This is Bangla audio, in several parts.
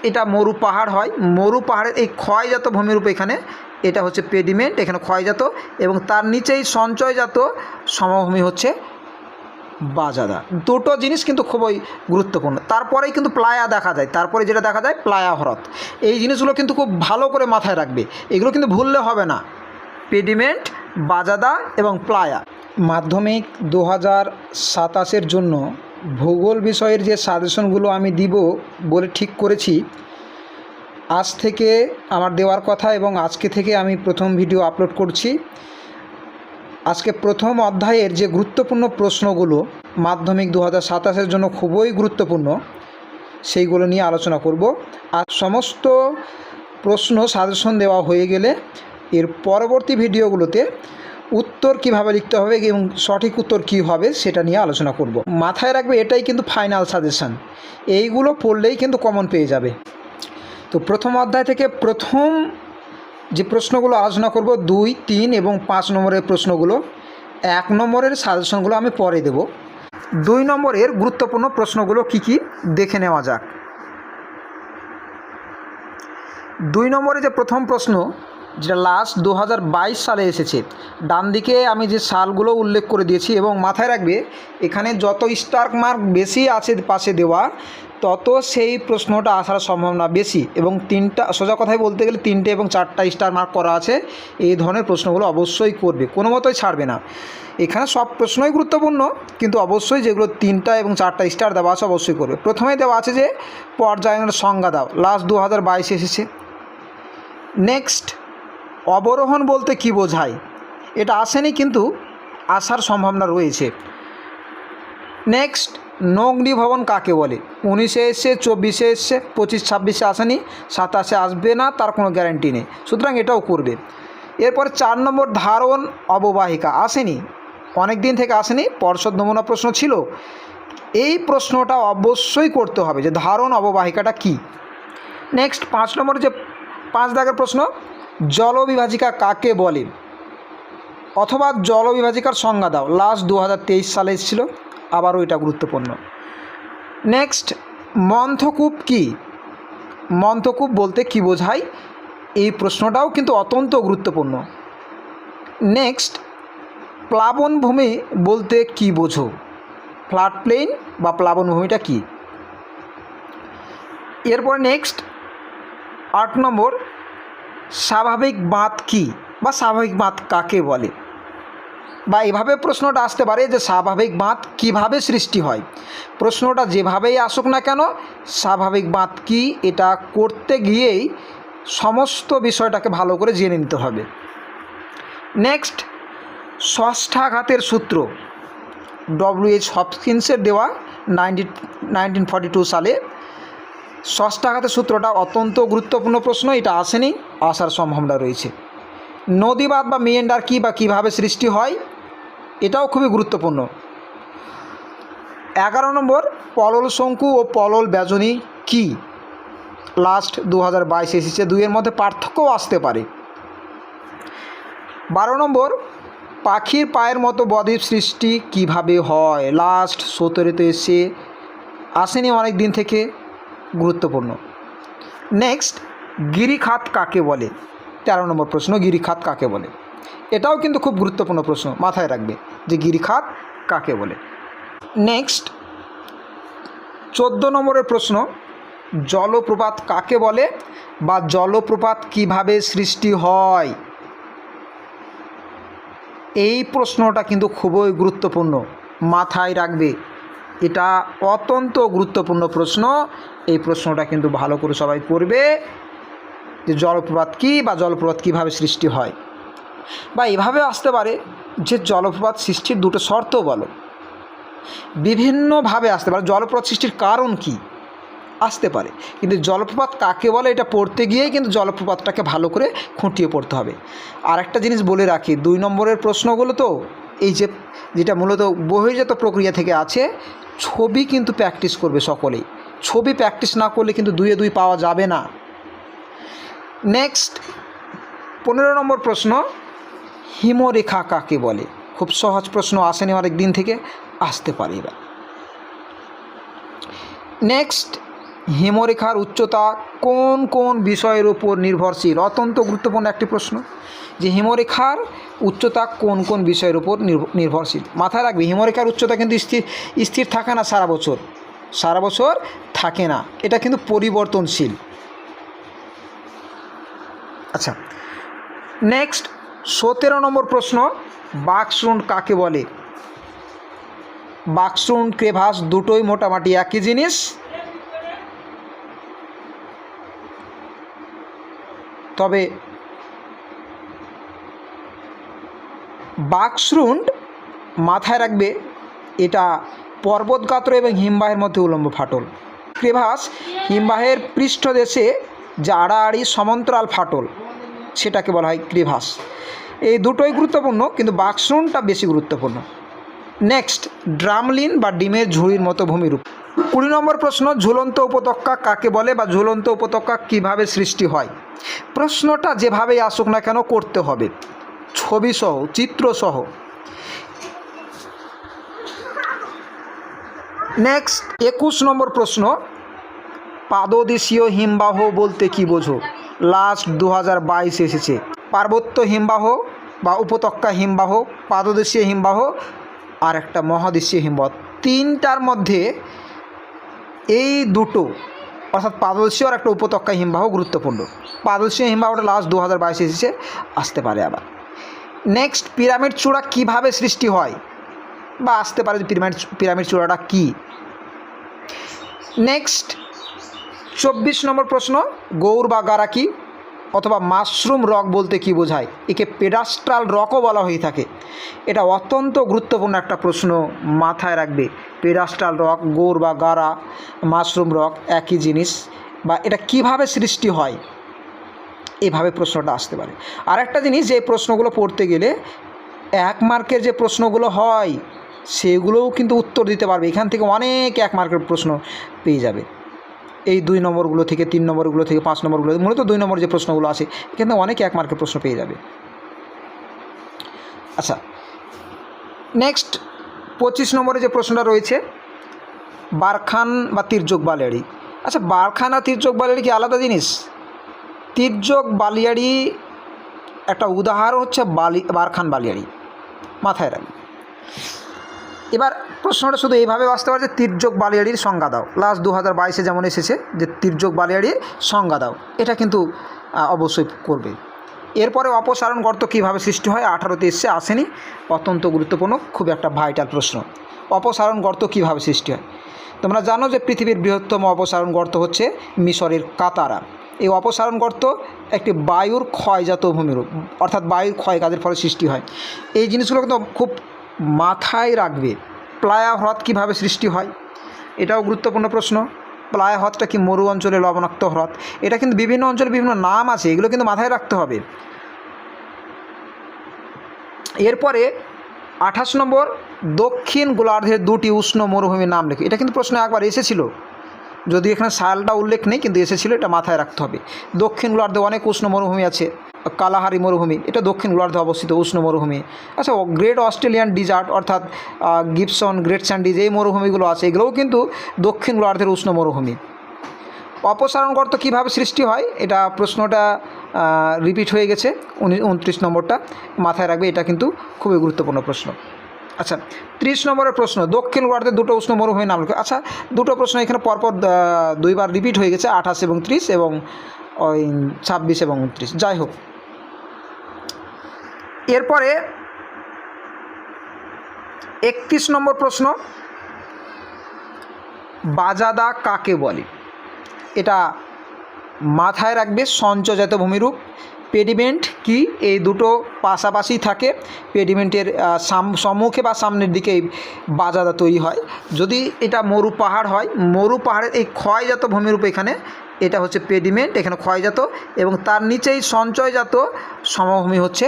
এটা মরু পাহাড় হয়, মরু পাহাড়ের এই ক্ষয়জাত ভূমিরূপ এখানে এটা হচ্ছে পেডিমেন্ট, এখানে ক্ষয়জাত, এবং তার নিচেই সঞ্চয়জাত সমভূমি হচ্ছে বাজাদা। দুটো জিনিস কিন্তু খুবই গুরুত্বপূর্ণ। তারপরেই কিন্তু প্লায়া দেখা যায়, তারপরে যেটা দেখা যায় প্লায়া হ্রদ। এই জিনিসগুলো কিন্তু খুব ভালো করে মাথায় রাখবে, এগুলো কিন্তু ভুললে হবে না। পেডিমেন্ট, বাজাদা এবং প্লায়া। মাধ্যমিক 2027-এর জন্য ভূগোল বিষয়ের যে সাজেশনগুলো আমি দিব বলে ঠিক করেছি, আজ থেকে আমার দেওয়ার কথা, এবং আজকে থেকে আমি প্রথম ভিডিও আপলোড করছি। আজকে প্রথম অধ্যায়ের যে গুরুত্বপূর্ণ প্রশ্নগুলো মাধ্যমিক 2027-এর জন্য খুবই গুরুত্বপূর্ণ, সেইগুলো নিয়ে আলোচনা করব। আর সমস্ত প্রশ্ন সাজেশন দেওয়া হয়ে গেলে এর পরবর্তী ভিডিওগুলোতে উত্তর কিভাবে লিখতে হবে এবং সঠিক উত্তর কী হবে সেটা নিয়ে আলোচনা করব। মাথায় রাখবে এটাই কিন্তু ফাইনাল সাজেশান, এইগুলো পড়লেই কিন্তু কমন পেয়ে যাবে। তো প্রথম অধ্যায় থেকে প্রথম যে প্রশ্নগুলো আলোচনা করব 2, 3 এবং 5 নম্বরের প্রশ্নগুলো, 1 নম্বরের সাজেশনগুলো আমি পরে দেব। 2 নম্বরের গুরুত্বপূর্ণ প্রশ্নগুলো কি কি দেখে নেওয়া যাক। 2 নম্বরে যে প্রথম প্রশ্ন, যেটা লাস্ট 2022 সালে এসেছে, ডান দিকে আমি যে সালগুলো উল্লেখ করে দিয়েছি, এবং মাথায় রাখবে এখানে যত স্টার মার্ক বেশি আছে পাশে দেওয়া, তত সেই প্রশ্নটা আসার সম্ভাবনা বেশি। এবং 3টা, সোজা কথায় বলতে গেলে 3টে এবং 4টা স্টার মার্ক করা আছে, এই ধরনের প্রশ্নগুলো অবশ্যই করবে, কোনো মতোই ছাড়বে না। এখানে সব প্রশ্নই গুরুত্বপূর্ণ, কিন্তু অবশ্যই যেগুলো 3টা এবং 4টা স্টার দেওয়া আছে অবশ্যই করবে। প্রথমেই দেওয়া আছে যে পর্যায়নের সংজ্ঞা দাও, লাস্ট 2022 এসেছে। নেক্সট, অবরোহণ বলতে কি বোঝায়, এটা আসেনি কিন্তু আসার সম্ভাবনা রয়েছে। নেক্সট, নগ্নি ভবন কাকে বলে, 19-এ এসছে, 24-এ এসছে, 25-26-এ আসেনি, 27-এ আসবে না, তার কোনো গ্যারান্টি নেই, সুতরাং এটাও করবে। এরপর 4 নম্বর, ধারণ অববাহিকা আসেনি, অনেক দিন থেকে আসেনি, পর্ষদ নমুনা প্রশ্ন ছিল, এই প্রশ্নটা অবশ্যই করতে হবে যে ধারণ অববাহিকাটা কি। নেক্সট 5 নম্বর যে 5 দাগের প্রশ্ন, জলবিভাজিকা কাকে বলে, অথবা জলবিভাজিকার সংজ্ঞা দাও, লাস্ট 2023 সালে এসেছিল, আবারও এটা গুরুত্বপূর্ণ। নেক্সট, মন্থকূপ কি, মন্থকূপ বলতে কি বোঝায়, এই প্রশ্নটাও কিন্তু অত্যন্ত গুরুত্বপূর্ণ। নেক্সট, প্লাবনভূমি বলতে কি বোঝো, ফ্ল্যাট প্লেন বা প্লাবনভূমিটা কি। এরপর নেক্সট 8 নম্বর, স্বাভাবিক বাঁধ কি বা স্বাভাবিক বাঁধ কাকে বলে, বা এভাবে প্রশ্নটা আসতে পারে যে স্বাভাবিক বাঁধ কিভাবে সৃষ্টি হয়। প্রশ্নটা যেভাবেই আসুক না কেন, স্বাভাবিক বাঁধ কি এটা করতে গিয়েই সমস্ত বিষয়টাকে ভালো করে জেনে নিতে হবে। নেক্সট, ষষ্ঠাঘাতের সূত্র, WH হপকিন্সের দেওয়া 1942 সালে। ষষ্ঠাঘাতের সূত্রটা অত্যন্ত গুরুত্বপূর্ণ প্রশ্ন, এটা আসেনি, আসার সম্ভাবনা রয়েছে। নদীবাঁধ বা মিয়েন্ডার কী বা কীভাবে সৃষ্টি হয়, এটাও খুবই গুরুত্বপূর্ণ। 11 নম্বর, পলল শঙ্কু ও পলল ব্যজনী কি, লাস্ট 2022 এসেছে, দুইয়ের মধ্যে পার্থক্যও আসতে পারে। 12 নম্বর, পাখির পায়ের মতো বদ্বীপ সৃষ্টি কিভাবে হয়, লাস্ট 17-তে এসে, আসেনি অনেক দিন থেকে, গুরুত্বপূর্ণ। নেক্সট, গিরিখাত কাকে বলে, 13 নম্বর প্রশ্ন, গিরিখাত কাকে বলে, এটাও কিন্তু খুব গুরুত্বপূর্ণ প্রশ্ন, মাথায় রাখবে যে গিরিখাত কাকে বলে। নেক্সট 14 নম্বরের প্রশ্ন, জলপ্রপাত কাকে বলে বা জলপ্রপাত কিভাবে সৃষ্টি হয়, এই প্রশ্নটা কিন্তু খুবই গুরুত্বপূর্ণ, মাথায় রাখবে, এটা অত্যন্ত গুরুত্বপূর্ণ প্রশ্ন। এই প্রশ্নটা কিন্তু ভালো করে সবাই পড়বে যে জলপ্রপাত কী বা জলপ্রপাত কীভাবে সৃষ্টি হয়। বা এভাবে আসতে পারে যে জলপ্রপাত সৃষ্টির দুটো শর্ত বলো, বিভিন্নভাবে আসতে পারে, জলপ্রপাত সৃষ্টির কারণ কি আসতে পারে, কিন্তু জলপ্রপাত কাকে বলে এটা পড়তে গিয়েই কিন্তু জলপ্রপাতটাকে ভালো করে খুঁটিয়ে পড়তে হবে। আর একটা জিনিস বলে রাখি, 2 নম্বরের প্রশ্নগুলো তো এই যেটা মূলত বহির্জাত প্রক্রিয়া থেকে আছে, ছবি কিন্তু প্র্যাকটিস করবে সকলেই, ছবি প্র্যাকটিস না করলে কিন্তু 2-এ 2 পাওয়া যাবে না। নেক্সট 15 নম্বর প্রশ্ন, হিমরেখা কাকে বলে, খুব সহজ প্রশ্ন, আসেনি অনেক দিন থেকে, আসতে পারে এবার। নেক্সট, হিমরেখার উচ্চতা কোন কোন বিষয়ের উপর নির্ভরশীল? অত্যন্ত গুরুত্বপূর্ণ একটি প্রশ্ন যে হিমরেখার উচ্চতা কোন কোন বিষয়ের উপর নির্ভরশীল। মাথায় রাখবে হিমরেখার উচ্চতা কিন্তু স্থির থাকে না সারা বছর থাকে না, এটা কিন্তু পরিবর্তনশীল। আচ্ছা, নেক্সট 17 নম্বর প্রশ্ন, বাকশৃঙ্গ কাকে বলে? বাকশৃঙ্গ ক্রেভাস দুটোই মোটামুটি একই জিনিস। তবে বাকশৃঙ্গ মাথায় রাখবে এটা পর্বতগাত্র এবং হিমবাহের মধ্যে উলম্ব ফাটল। ক্রেভাস হিমবাহের পৃষ্ঠদেশে যে আড়াআড়ি সমান্তরাল ফাটল সেটাকে বলা হয় ক্রেভাস। এই দুটোই গুরুত্বপূর্ণ, কিন্তু বাকশৃঙ্গটা বেশি গুরুত্বপূর্ণ। নেক্সট, ড্রামলিন বা ডিমের ঝুড়ির মতো ভূমিরূপ। 20 নম্বর প্রশ্ন, ঝুলন্ত উপত্যকা কাকে বলে বা ঝুলন্ত উপত্যকা কিভাবে সৃষ্টি হয়? প্রশ্নটা যেভাবেই আসুক না কেন করতে হবে, ছবিসহ চিত্রসহ। নেক্সট 21 নম্বর প্রশ্ন, পাদদেশীয় হিমবাহ বলতে কি বোঝো? লাস্ট 2022 এসেছে। পার্বত্য হিমবাহ বা উপত্যকা হিমবাহ, পাদদেশীয় হিমবাহ আর একটা মহাদেশীয় হিমবাহ, তিনটার মধ্যে এই দুটো অর্থাৎ পাদদেশীয় আর একটা উপত্যকা হিমবাহ গুরুত্বপূর্ণ। পাদদেশীয় হিমবাহটা লাস্ট 2022 এসেছে, আসতে পারে আবার। নেক্সট, পিরামিড চূড়া কিভাবে সৃষ্টি হয় বা আসতে পারে যে পিরামিড চূড়াটা কি। নেক্সট 24 নম্বর প্রশ্ন, গৌর বা গারা কি অথবা মাশরুম রক বলতে কি বোঝায়? একে পেডাস্ট্রাল রকও বলা হয়ে থাকে। এটা অত্যন্ত গুরুত্বপূর্ণ একটা প্রশ্ন, মাথায় রাখবে। পেডাস্ট্রাল রক, গৌর বা গারা, মাশরুম রক একই জিনিস। বা এটা কিভাবে সৃষ্টি হয়, এভাবে প্রশ্নটা আসতে পারে। আর একটা জিনিস, যে প্রশ্নগুলো পড়তে গেলে 1 মার্কের যে প্রশ্নগুলো হয় সেগুলোও কিন্তু উত্তর দিতে পারবে। এখান থেকে অনেক 1 মার্কের প্রশ্ন পেয়ে যাবে। এই 2 নম্বরগুলো থেকে, 3 নম্বরগুলো থেকে, 5 নম্বরগুলো, মূলত 2 নম্বর যে প্রশ্নগুলো আছে এখানে অনেক 1 মার্কের প্রশ্ন পেয়ে যাবে। আচ্ছা, নেক্সট 25 নম্বরে যে প্রশ্নটা রয়েছে, বারখান বা তির্যক বালিয়াড়ি। আচ্ছা, বারখান আর তির্যক বালিয়াড়ি কি আলাদা জিনিস? তির্যক বালিয়াড়ি একটা উদাহরণ হচ্ছে বারখান বালিয়াড়ি, মাথায় রাখবে। এবার প্রশ্নটা শুধু এইভাবে আসতে পারে যে তির্যক বালিয়াড়ির সংজ্ঞা দাও। লাস্ট 2022 যেমন এসেছে যে তির্যক বালিয়াড়ির সংজ্ঞা দাও, এটা কিন্তু অবশ্যই করবে। এরপরে অপসারণ গর্ত কীভাবে সৃষ্টি হয়? 18তে এসছে, আসেনি, অত্যন্ত গুরুত্বপূর্ণ, খুব একটা ভাইটাল প্রশ্ন। অপসারণ গর্ত কীভাবে সৃষ্টি হয়? তোমরা জানো যে পৃথিবীর বৃহত্তম অপসারণ গর্ত হচ্ছে মিশরের কাতারা। এই অপসারণ গর্ত একটি বায়ুর ক্ষয়জাত ভূমিরূপ, অর্থাৎ বায়ুর ক্ষয় কাজের ফলে সৃষ্টি হয়। এই জিনিসগুলো কিন্তু খুব মাথায় রাখবে। প্লায়া হ্রদ কীভাবে সৃষ্টি হয়? এটাও গুরুত্বপূর্ণ প্রশ্ন। প্লায়া হ্রদটা কি মরু অঞ্চলে লবণাক্ত হ্রদ? এটা কিন্তু বিভিন্ন অঞ্চলে বিভিন্ন নাম আছে, এগুলো কিন্তু মাথায় রাখতে হবে। এরপরে 28 নম্বর, দক্ষিণ গোলার্ধের 2টি উষ্ণ মরুভূমির নাম লেখো। এটা কিন্তু প্রশ্ন একবার এসেছিল, যদি এখানে সালটা উল্লেখ নেই, কিন্তু এসেছিল, এটা মাথায় রাখতে হবে। দক্ষিণ গোলার্ধে অনেক উষ্ণ মরুভূমি আছে। কালাহারি মরুভূমি, এটা দক্ষিণ গোলার্ধে অবস্থিত উষ্ণ মরুভূমি। আচ্ছা, গ্রেট অস্ট্রেলিয়ান ডিজার্ট অর্থাৎ গিবসন, গ্রেট স্যান্ডিজ, এই মরুভূমিগুলো আছে, এগুলোও কিন্তু দক্ষিণ গোলার্ধের উষ্ণ মরুভূমি। অপসারণ গর্ত কীভাবে সৃষ্টি হয়? এটা প্রশ্নটা রিপিট হয়ে গেছে, 29 নম্বরটা মাথায় রাখবে, এটা কিন্তু খুবই গুরুত্বপূর্ণ প্রশ্ন। আচ্ছা, 30 নম্বরের প্রশ্ন, দক্ষিণ গোলার্ধের 2টো উষ্ণ মরুভূমির নাম লেখো। আচ্ছা, 2টো প্রশ্ন এখানে পরপর 2বার রিপিট হয়ে গেছে, 28 এবং 30 এবং 26 এবং 29, যাই হোক। এরপরে 31 নম্বর প্রশ্ন, বাজাদা কাকে বলে? এটা মাথায় রাখবে, সঞ্চয়জাত ভূমিরূপ। পেডিমেন্ট কি? এই দুটো পাশাপাশি থাকে। পেডিমেন্টের সম্মুখে বা সামনের দিকে বাজাদা তৈরি হয়। যদি এটা মরু পাহাড় হয়, মরু পাহাড়ের এই ক্ষয়জাত ভূমিরূপ, এখানে এটা হচ্ছে পেডিমেন্ট, এখানে ক্ষয়জাত, এবং তার নিচেই সঞ্চয়জাত সমভূমি হচ্ছে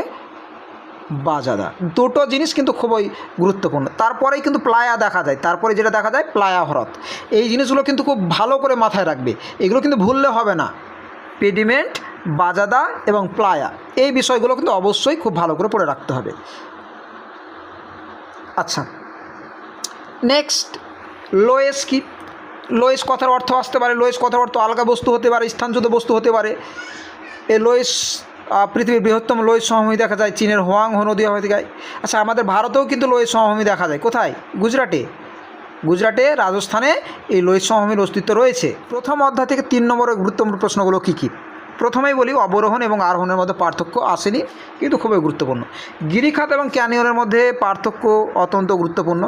বাজাদা। দুটো জিনিস কিন্তু খুবই গুরুত্বপূর্ণ। তারপরেই কিন্তু প্লায়া দেখা যায়, তারপরে যেটা দেখা যায় প্লায়া হ্রদ। এই জিনিসগুলো কিন্তু খুব ভালো করে মাথায় রাখবে, এগুলো কিন্তু ভুললে হবে না। পেডিমেন্ট, বাজাদা এবং প্লায়া, এই বিষয়গুলো কিন্তু অবশ্যই খুব ভালো করে পড়ে রাখতে হবে। আচ্ছা, নেক্সট লোয়েস কি? লোয়েস কথার অর্থ আসতে পারে, লোয়েস কথার অর্থ আলগা বস্তু হতে পারে, স্থানচ্যুত বস্তু হতে পারে। এই লোয়েস পৃথিবীর বৃহত্তম লোয়েস সমভূমি দেখা যায় চীনের হোয়াংহো নদী হয়ে যায়। আচ্ছা, আমাদের ভারতেও কিন্তু লোয়েস সমভূমি দেখা যায়। কোথায়? গুজরাটে, রাজস্থানে এই লোয়েস সমভূমির অস্তিত্ব রয়েছে। প্রথম অধ্যায় থেকে 3 নম্বরের গুরুত্বপূর্ণ প্রশ্নগুলো কী কী? প্রথমেই বলি, অবরোহণ এবং আরোহণের মধ্যে পার্থক্য আসেনি, কিন্তু খুবই গুরুত্বপূর্ণ। গিরিখাত এবং ক্যানিয়নের মধ্যে পার্থক্য অত্যন্ত গুরুত্বপূর্ণ।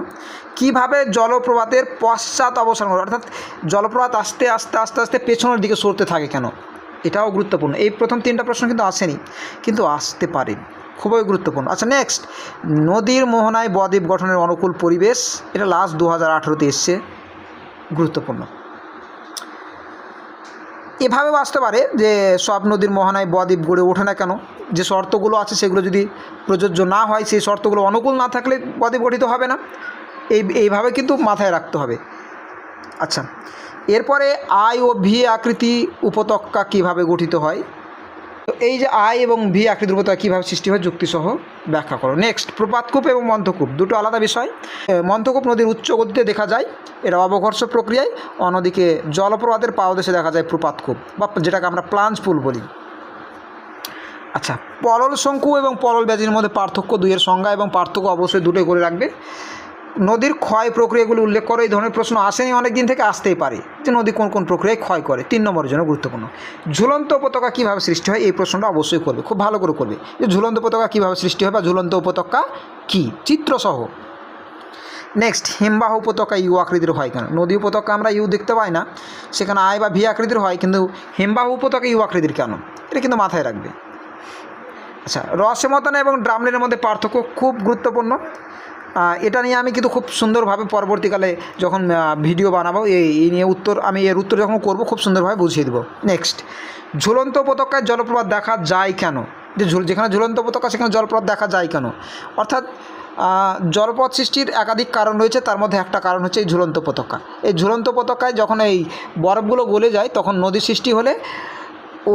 কিভাবে জলপ্রপাতের পশ্চাৎ অবস্থান করে, অর্থাৎ জলপ্রপাত আস্তে আস্তে আস্তে আস্তে পেছনের দিকে সরতে থাকে কেন, এটাও গুরুত্বপূর্ণ। এই প্রথম 3টা প্রশ্ন কিন্তু আসেনি, কিন্তু আসতে পারে, খুবই গুরুত্বপূর্ণ। আচ্ছা, নেক্সট, নদীর মোহনায় বদ্বীপ গঠনের অনুকূল পরিবেশ, এটা লাস্ট 2018-তে এসছে, গুরুত্বপূর্ণ। এভাবেও আসতে পারে যে সব নদীর মোহনায় বদ্বীপ গড়ে ওঠে না কেন, যে শর্তগুলো আছে সেগুলো যদি প্রযোজ্য না হয়, সেই শর্তগুলো অনুকূল না থাকলে বদ্বীপ গঠিত হবে না। এইভাবে কিন্তু মাথায় রাখতে হবে। আচ্ছা, এরপরে আই ও ভি আকৃতি উপত্যকা কীভাবে গঠিত হয়, তো এই যে আই এবং ভি আকৃতির উপত্যকা কীভাবে সৃষ্টি হয় যুক্তিসহ ব্যাখ্যা করো। নেক্সট, প্রপাতকূপ এবং মন্থকূপ দুটো আলাদা বিষয়। মন্থকূপ নদীর উচ্চ গতিতে দেখা যায়, এটা অবঘর্ষ প্রক্রিয়ায়। অন্যদিকে জলপ্রপাতের পাদদেশে দেখা যায় প্রপাতকূপ, বা যেটাকে আমরা প্লাঞ্জ পুল বলি। আচ্ছা, পলল শঙ্কু এবং পলল ব্যাজির মধ্যে পার্থক্য, দুইয়ের সংজ্ঞা এবং পার্থক্য অবশ্যই দুটোই করে রাখবে। নদীর ক্ষয় প্রক্রিয়াগুলি উল্লেখ করো, এই ধরনের প্রশ্ন আসেনি, অনেক দিন থেকে আসতেই পারে যে নদী কোন কোন প্রক্রিয়ায় ক্ষয় করে। 3 নম্বরের জন্য গুরুত্বপূর্ণ। ঝুলন্ত উপত্যকা কীভাবে সৃষ্টি হয়, এই প্রশ্নটা অবশ্যই করবে, খুব ভালো করে করবে, যে ঝুলন্ত উপত্যকা কীভাবে সৃষ্টি হয় বা ঝুলন্ত উপত্যকা কী, চিত্রসহ। নেক্সট, হিমবাহ উপত্যকা ইউ আকৃতির হয় কেন? নদী উপত্যকা আমরা ইউ দেখতে পাই না, সেখানে আই বা ভি আকৃতির হয়, কিন্তু হিমবাহ উপত্যকা ইউ আকৃতির কেন, এটা কিন্তু মাথায় রাখবে। আচ্ছা, রসেমতনা এবং ড্রামলিনের মধ্যে পার্থক্য খুব গুরুত্বপূর্ণ। এটা নিয়ে আমি কিন্তু খুব সুন্দরভাবে পরবর্তীকালে যখন ভিডিও বানাবো এই নিয়ে এর উত্তর যখন করব খুব সুন্দরভাবে বুঝিয়ে দেবো। নেক্সট, ঝুলন্ত উপত্যকায় জলপ্রপাত দেখা যায় কেন, যে যেখানে ঝুলন্ত উপত্যকা সেখানে জলপ্রপাত দেখা যায় কেন? অর্থাৎ জলপথ সৃষ্টির একাধিক কারণ রয়েছে, তার মধ্যে একটা কারণ হচ্ছে এই ঝুলন্ত উপত্যকা। এই ঝুলন্ত উপত্যকায় যখন এই বরফগুলো গলে যায়, তখন নদী সৃষ্টি হলে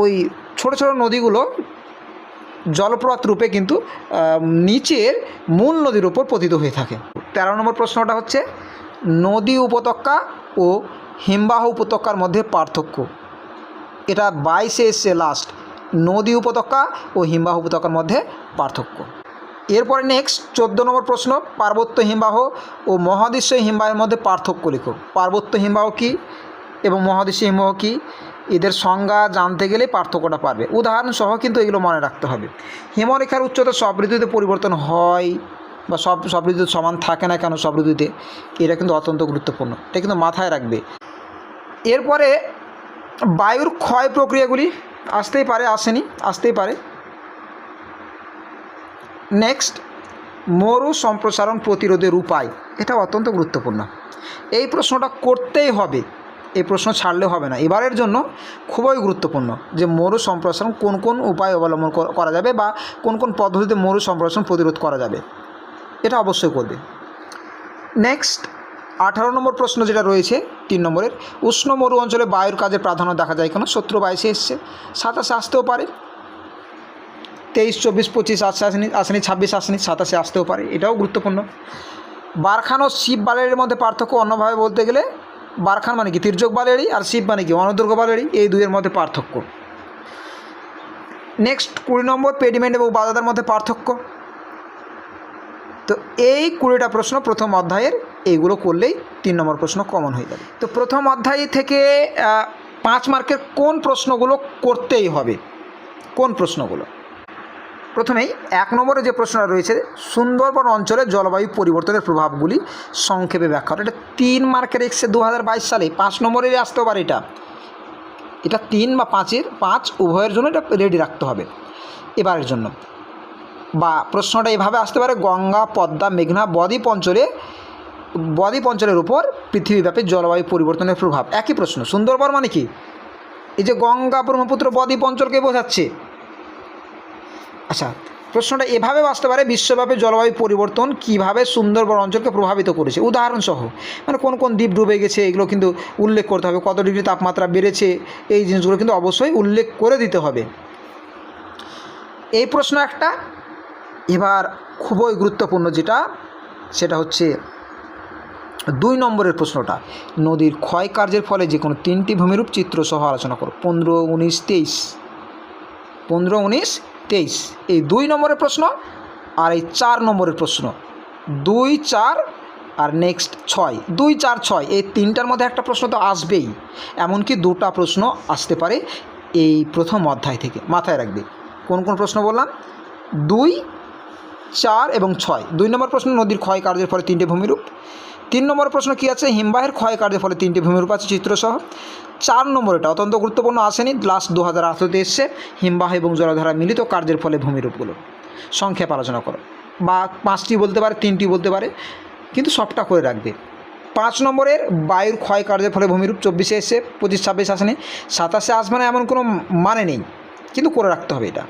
ওই ছোট ছোট নদীগুলো জলপ্রপাত রূপে কিন্তু নিচের মূল নদীর উপর পতিত হয়ে থাকে। 13 নম্বর প্রশ্নটা হচ্ছে, নদী উপত্যকা ও হিমবাহ উপত্যকার মধ্যে পার্থক্য, এটা 22-এ এসছে লাস্ট, নদী উপত্যকা ও হিমবাহ উপত্যকার মধ্যে পার্থক্য। এরপরে নেক্সট 14 নম্বর প্রশ্ন, পার্বত্য হিমবাহ ও মহাদেশীয় হিমবাহের মধ্যে পার্থক্য লিখো। পার্বত্য হিমবাহ কী এবং মহাদেশীয় হিমবাহ কী, এদের সংজ্ঞা জানতে গেলে পার্থক্যটা পারবে, উদাহরণসহ কিন্তু এগুলো মনে রাখতে হবে। হিমরেখার উচ্চতা সব ঋতুতে পরিবর্তন হয় বা সব ঋতুতে সমান থাকে না কেন, সব ঋতুতে, এটা কিন্তু অত্যন্ত গুরুত্বপূর্ণ, এটা কিন্তু মাথায় রাখবে। এরপরে বায়ুর ক্ষয় প্রক্রিয়াগুলি আসতেই পারে, আসেনি, আসতেই পারে। নেক্সট, মরু সম্প্রসারণ প্রতিরোধের উপায়, এটা অত্যন্ত গুরুত্বপূর্ণ, এই প্রশ্নটা করতেই হবে, এই প্রশ্ন ছাড়লে হবে না, এবারের জন্য খুবই গুরুত্বপূর্ণ যে মরু সম্প্রসারণ কোন কোন উপায় অবলম্বন করা যাবে বা কোন কোন পদ্ধতিতে মরু সম্প্রসারণ প্রতিরোধ করা যাবে, এটা অবশ্যই করবে। নেক্সট 18 নম্বর প্রশ্ন যেটা রয়েছে 3 নম্বরের, উষ্ণ মরু অঞ্চলে বায়ুর কাজে প্রাধান্য দেখা যায় কেন? 17-22-এ এসছে, 27-এ আসতেও পারে, 23, 24, 25 আসেনি, 26 আসেনি, 27-এ আসতেও পারে, এটাও গুরুত্বপূর্ণ। বারখান ও শিব বালের মধ্যে পার্থক্য, অন্যভাবে বলতে গেলে বারখান মানে কি তির্যক বালেরই, আর শিব মানে কি অনুদৈর্ঘ্য বালেরই, এই দুইয়ের মধ্যে পার্থক্য। নেক্সট 20 নম্বর, পেডিমেন্ট এবং বাজাদার মধ্যে পার্থক্য। তো এই 20টা প্রশ্ন প্রথম অধ্যায়ের, এইগুলো করলেই 3 নম্বর প্রশ্ন কমন হয়ে যাবে। তো প্রথম অধ্যায় থেকে 5 মার্কের কোন প্রশ্নগুলো করতেই হবে, কোন প্রশ্নগুলো? প্রথমেই 1 নম্বরে যে প্রশ্নটা রয়েছে, সুন্দরবন অঞ্চলে জলবায়ু পরিবর্তনের প্রভাবগুলি সংক্ষেপে ব্যাখ্যা করা, এটা 3 মার্কের এসছে 2022 সালে, 5 নম্বরেরই আসতে পারে, এটা 3 বা 5 উভয়ের জন্য এটা রেডি রাখতে হবে এবারের জন্য। বা প্রশ্নটা এভাবে আসতে পারে, গঙ্গা, পদ্মা, মেঘনা বদ্বীপ অঞ্চলের উপর পৃথিবীব্যাপী জলবায়ু পরিবর্তনের প্রভাব, একই প্রশ্ন। সুন্দরবন মানে কি? এই যে গঙ্গা, ব্রহ্মপুত্র, বদ্বীপ অঞ্চলকে বোঝাচ্ছে। আচ্ছা, প্রশ্নটা এভাবে আসতে পারে, বিশ্বব্যাপী জলবায়ু পরিবর্তন কীভাবে সুন্দরবন অঞ্চলকে প্রভাবিত করেছে, উদাহরণসহ, মানে কোন কোন দ্বীপ ডুবে গেছে এগুলো কিন্তু উল্লেখ করতে হবে, কত ডিগ্রি তাপমাত্রা বেড়েছে, এই জিনিসগুলো কিন্তু অবশ্যই উল্লেখ করে দিতে হবে। এই প্রশ্ন একটা। এবার খুবই গুরুত্বপূর্ণ যেটা, সেটা হচ্ছে 2 নম্বরের প্রশ্নটা, নদীর ক্ষয় কার্যের ফলে যে কোনো 3টি ভূমিরূপ চিত্র সহ আলোচনা করো। 15, 19, 23, 15, 19, 23 এই 2 নম্বরের প্রশ্ন। আর এই 4 নম্বরের প্রশ্ন 2, 4 আর নেক্সট 6, 2, 4, 6 এই 3টার মধ্যে একটা প্রশ্ন তো আসবেই, এমনকি 2টা প্রশ্ন আসতে পারে এই প্রথম অধ্যায় থেকে। মাথায় রাখবে কোন কোন প্রশ্ন বললাম, 2, 4 এবং 6। 2 নম্বর প্রশ্ন, নদীর ক্ষয় কার্যের ফলে 3টে ভূমিরূপ। 3 নম্বর প্রশ্ন কী আছে, হিমবাহের ক্ষয় কার্যের ফলে 3টে ভূমিরূপ আছে চিত্রসহ। 4 নম্বর, এটা অত্যন্ত গুরুত্বপূর্ণ, আসেনি, লাস্ট 2018-তে এসছে, হিমবাহ এবং জলধারা মিলিত কার্যের ফলে ভূমিরূপগুলো সংক্ষেপ আলোচনা করো। বা 5টি বলতে পারে, 3টি বলতে পারে, কিন্তু সবটা করে রাখবে। 5 নম্বরের বায়ুর ক্ষয় কার্যের ফলে ভূমিরূপ 24-এ এসছে, 25, 26 আসেনি, 27-এ আসবে না এমন কোনো মানে নেই, কিন্তু করে রাখতে হবে এটা।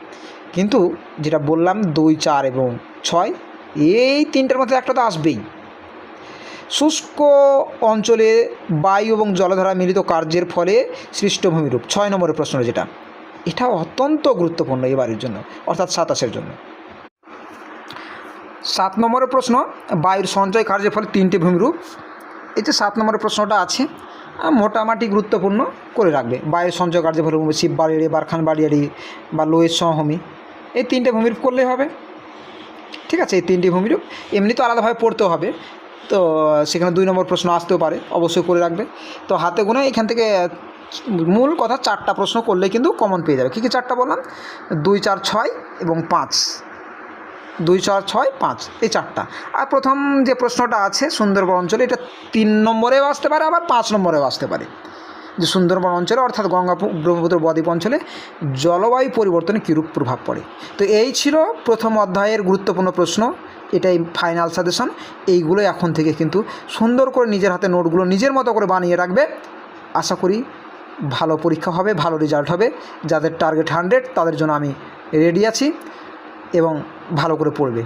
কিন্তু যেটা বললাম 2, 4 এবং 6 এই 3টার মধ্যে একটা তো আসবেই। শুষ্ক অঞ্চলে বায়ু এবং জলধারা মিলিত কার্যের ফলে সৃষ্ট ভূমিরূপ 6 নম্বরের প্রশ্ন, যেটা এটা অত্যন্ত গুরুত্বপূর্ণ এবারের জন্য, অর্থাৎ 27-এর জন্য। 7 নম্বরের প্রশ্ন, বায়ুর সঞ্চয় কার্যের ফলে 3টে ভূমিরূপ। এই যে 7 নম্বরের প্রশ্নটা আছে, মোটামুটি গুরুত্বপূর্ণ, করে রাখবে। বায়ুর সঞ্চয় কার্যের ফলে শিববাড়িয়ারি, বারখানবাড়িয়ারি বা লোয়ের সমভূমি, এই 3টে ভূমিরূপ করলেই হবে। ঠিক আছে, এই 3টি ভূমিরূপ এমনি তো আলাদাভাবে পড়তেও হবে, তো সেখানে 2 নম্বর প্রশ্ন আসতেও পারে, অবশ্যই করে রাখবে। তো হাতে গুনে এখান থেকে মূল কথা 4টা প্রশ্ন করলে কিন্তু কমন পেয়ে যাবে। কী কী 4টা বললাম, 2, 4, 6 এবং 5, 2, 4, 6, 5 এই 4টা। আর প্রথম যে প্রশ্নটা আছে সুন্দরবন অঞ্চলে, এটা 3 নম্বরেও আসতে পারে, আবার 5 নম্বরেও আসতে পারে, যে সুন্দরবন অঞ্চলে অর্থাৎ গঙ্গা ব্রহ্মপুত্র বদ্বীপ অঞ্চলে জলবায়ু পরিবর্তনে কীরূপ প্রভাব পড়ে। তো এই ছিল প্রথম অধ্যায়ের গুরুত্বপূর্ণ প্রশ্ন, এটাই ফাইনাল সাজেশন। এইগুলো এখন থেকে কিন্তু সুন্দর করে নিজের হাতে নোটগুলো নিজের মতো করে বানিয়ে রাখবে। আশা করি ভালো পরীক্ষা হবে, ভালো রেজাল্ট হবে। যাদের টার্গেট 100 তাদের জন্য আমি রেডি আছি, এবং ভালো করে পড়বে।